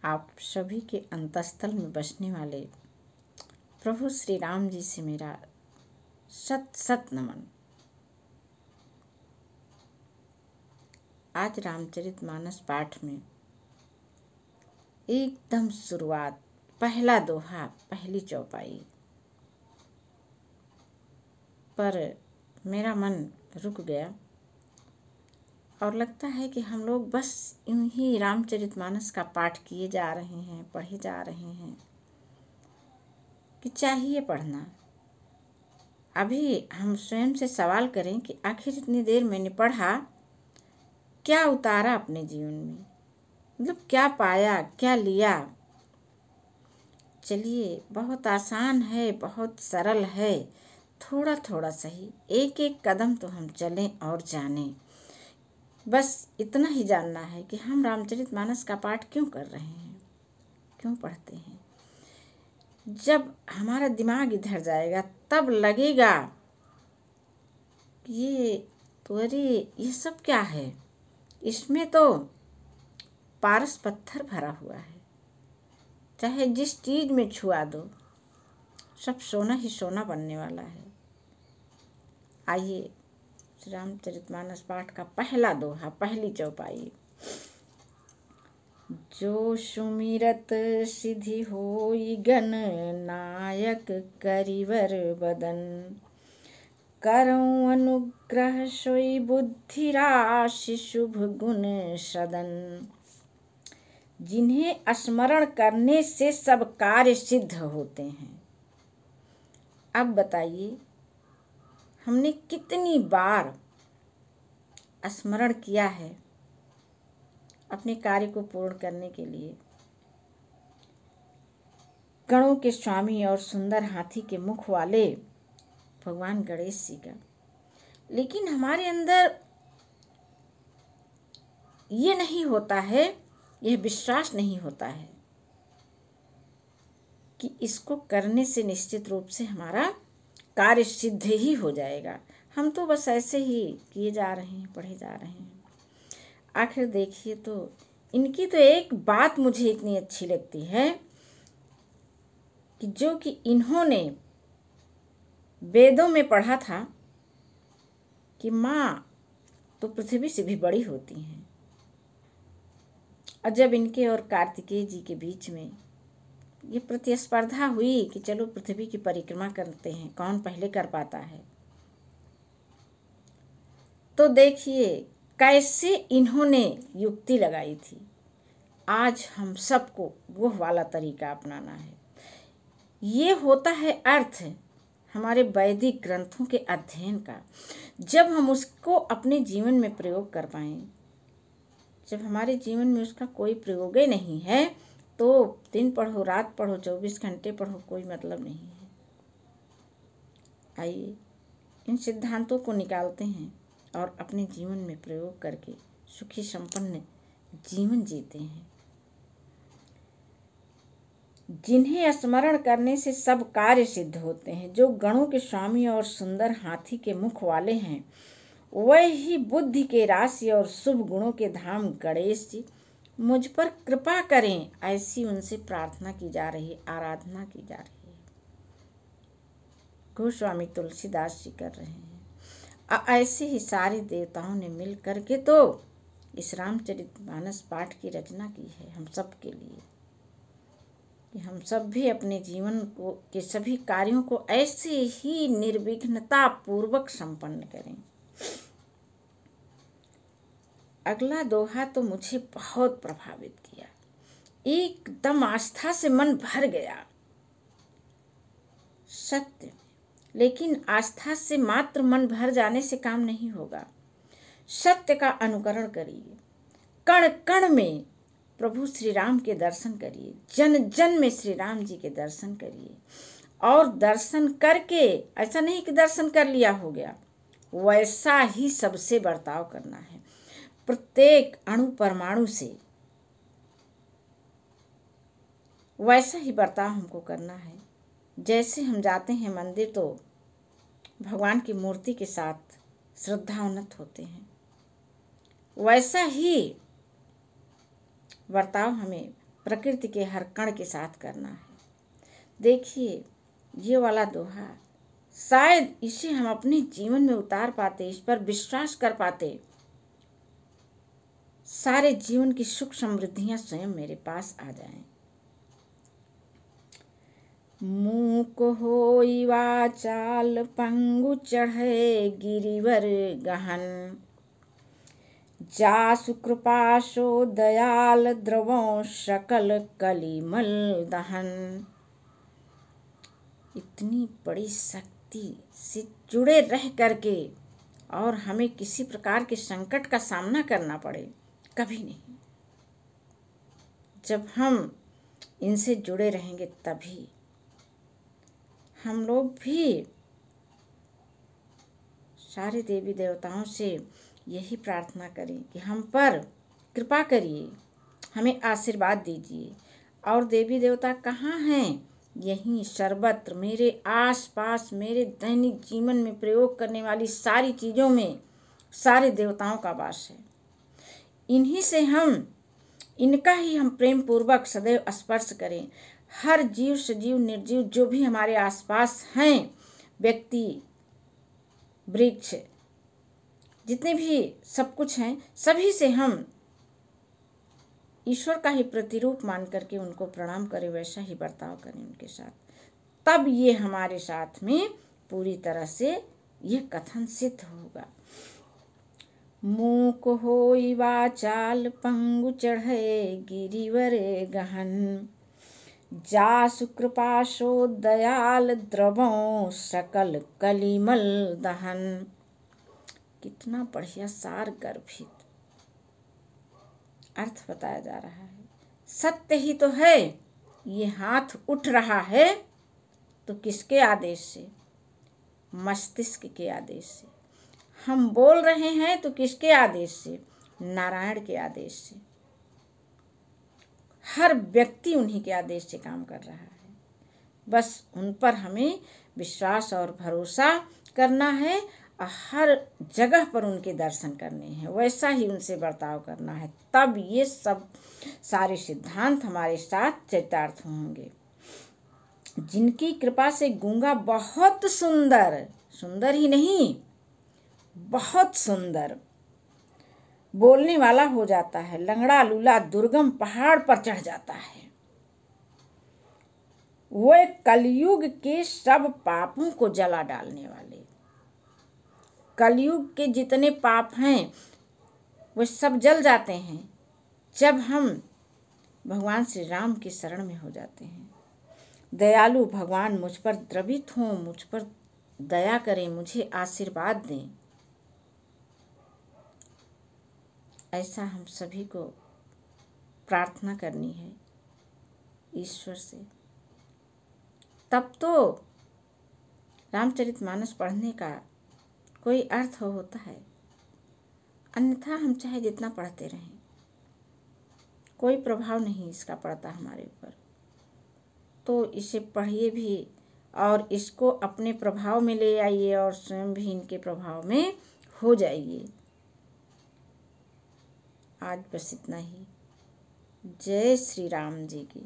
आप सभी के अंतःस्थल में बसने वाले प्रभु श्री राम जी से मेरा सत सत नमन। आज रामचरितमानस पाठ में एकदम शुरुआत, पहला दोहा, पहली चौपाई पर मेरा मन रुक गया और लगता है कि हम लोग बस यूं ही रामचरितमानस का पाठ किए जा रहे हैं, पढ़े जा रहे हैं कि चाहिए पढ़ना। अभी हम स्वयं से सवाल करें कि आखिर इतनी देर मैंने पढ़ा, क्या उतारा अपने जीवन में, मतलब क्या पाया, क्या लिया। चलिए, बहुत आसान है, बहुत सरल है, थोड़ा थोड़ा सही, एक एक कदम तो हम चलें और जानें। बस इतना ही जानना है कि हम रामचरितमानस का पाठ क्यों कर रहे हैं, क्यों पढ़ते हैं। जब हमारा दिमाग इधर जाएगा तब लगेगा ये तो अरे ये सब क्या है, इसमें तो पारस पत्थर भरा हुआ है, चाहे जिस चीज में छुआ दो सब सोना ही सोना बनने वाला है। आइए रामचरितमानस पाठ का पहला दोहा, पहली चौपाई। जो सुमिरत सिद्धि होई गण नायक करिवर बदन, करऊं अनुग्रह सोई बुद्धि राशि शुभ गुण सदन। जिन्हें स्मरण करने से सब कार्य सिद्ध होते हैं। अब बताइए, हमने कितनी बार स्मरण किया है अपने कार्य को पूर्ण करने के लिए। गणों के स्वामी और सुंदर हाथी के मुख वाले भगवान गणेश जी का, लेकिन हमारे अंदर ये नहीं होता है, यह विश्वास नहीं होता है कि इसको करने से निश्चित रूप से हमारा कार्य सिद्ध ही हो जाएगा। हम तो बस ऐसे ही किए जा रहे हैं, पढ़े जा रहे हैं। आखिर देखिए तो इनकी तो एक बात मुझे इतनी अच्छी लगती है कि जो कि इन्होंने वेदों में पढ़ा था कि माँ तो पृथ्वी से भी बड़ी होती हैं, और जब इनके और कार्तिकेय जी के बीच में ये प्रतिस्पर्धा हुई कि चलो पृथ्वी की परिक्रमा करते हैं, कौन पहले कर पाता है, तो देखिए कैसे इन्होंने युक्ति लगाई थी। आज हम सबको वो वाला तरीका अपनाना है। ये होता है अर्थ हमारे वैदिक ग्रंथों के अध्ययन का। जब हम उसको अपने जीवन में प्रयोग कर पाएं, जब हमारे जीवन में उसका कोई प्रयोग ही नहीं है तो दिन पढ़ो, रात पढ़ो, 24 घंटे पढ़ो, कोई मतलब नहीं है। आइए इन सिद्धांतों को निकालते हैं और अपने जीवन में प्रयोग करके सुखी संपन्न जीवन जीते हैं। जिन्हें स्मरण करने से सब कार्य सिद्ध होते हैं, जो गणों के स्वामी और सुंदर हाथी के मुख वाले हैं, वह ही बुद्धि के राशि और शुभ गुणों के धाम गणेश जी मुझ पर कृपा करें, ऐसी उनसे प्रार्थना की जा रही है, आराधना की जा रही है। गोस्वामी तुलसीदास जी कर रहे हैं। ऐसे ही सारे देवताओं ने मिल करके तो इस रामचरितमानस पाठ की रचना की है हम सब के लिए, कि हम सब भी अपने जीवन को के सभी कार्यों को ऐसे ही निर्विघ्नता पूर्वक संपन्न करें। अगला दोहा तो मुझे बहुत प्रभावित किया, एकदम आस्था से मन भर गया। सत्य, लेकिन आस्था से मात्र मन भर जाने से काम नहीं होगा। सत्य का अनुकरण करिए, कण कण में प्रभु श्री राम के दर्शन करिए, जन जन में श्री राम जी के दर्शन करिए। और दर्शन करके ऐसा नहीं कि दर्शन कर लिया हो गया, वैसा ही सबसे बर्ताव करना है। प्रत्येक अणु परमाणु से वैसा ही बर्ताव हमको करना है। जैसे हम जाते हैं मंदिर तो भगवान की मूर्ति के साथ श्रद्धाउन्नत होते हैं, वैसा ही बर्ताव हमें प्रकृति के हर कण के साथ करना है। देखिए ये वाला दोहा, शायद इसे हम अपने जीवन में उतार पाते, इस पर विश्वास कर पाते, सारे जीवन की सुख समृद्धियां स्वयं मेरे पास आ जाएं। मूक होई वाचाल पंगु चढ़े गिरिवर गहन, जासु कृपाशो दयाल द्रवों सकल कलिमल दहन। इतनी बड़ी शक्ति से जुड़े रह करके और हमें किसी प्रकार के संकट का सामना करना पड़े, कभी नहीं। जब हम इनसे जुड़े रहेंगे तभी हम लोग भी सारे देवी देवताओं से यही प्रार्थना करें कि हम पर कृपा करिए, हमें आशीर्वाद दीजिए। और देवी देवता कहाँ हैं? यहीं सर्वत्र मेरे आसपास, मेरे दैनिक जीवन में प्रयोग करने वाली सारी चीज़ों में सारे देवताओं का वास है। इन्हीं से इनका ही हम प्रेम पूर्वक सदैव स्पर्श करें। हर जीव, सजीव, निर्जीव जो भी हमारे आसपास हैं, व्यक्ति, वृक्ष, जितने भी सब कुछ हैं, सभी से हम ईश्वर का ही प्रतिरूप मान करके उनको प्रणाम करें, वैसा ही बर्ताव करें उनके साथ। तब ये हमारे साथ में पूरी तरह से ये कथन सिद्ध होगा। मूक होई वाचाल पंगु चढ़े गिरिवर गहन, जासु कृपाशो दयाल द्रवों सकल कलिमल दहन। कितना बढ़िया सार गर्भित अर्थ बताया जा रहा है। सत्य ही तो है। ये हाथ उठ रहा है तो किसके आदेश से? मस्तिष्क के आदेश से। हम बोल रहे हैं तो किसके आदेश से? नारायण के आदेश से। हर व्यक्ति उन्हीं के आदेश से काम कर रहा है। बस उन पर हमें विश्वास और भरोसा करना है और हर जगह पर उनके दर्शन करने हैं, वैसा ही उनसे बर्ताव करना है। तब ये सब सारे सिद्धांत हमारे साथ चरितार्थ होंगे। जिनकी कृपा से गूंगा बहुत सुंदर, सुंदर ही नहीं बहुत सुंदर बोलने वाला हो जाता है, लंगड़ा लूला दुर्गम पहाड़ पर चढ़ जाता है। वो कलयुग के सब पापों को जला डालने वाले, कलयुग के जितने पाप हैं वो सब जल जाते हैं जब हम भगवान श्री राम की शरण में हो जाते हैं। दयालु भगवान मुझ पर द्रवित हों, मुझ पर दया करें, मुझे आशीर्वाद दें, ऐसा हम सभी को प्रार्थना करनी है ईश्वर से। तब तो रामचरितमानस पढ़ने का कोई अर्थ होता है, अन्यथा हम चाहे जितना पढ़ते रहें कोई प्रभाव नहीं इसका पड़ता हमारे ऊपर। तो इसे पढ़िए भी और इसको अपने प्रभाव में ले आइए और स्वयं भी इनके प्रभाव में हो जाइए। आज बस इतना ही। जय श्री राम जी की।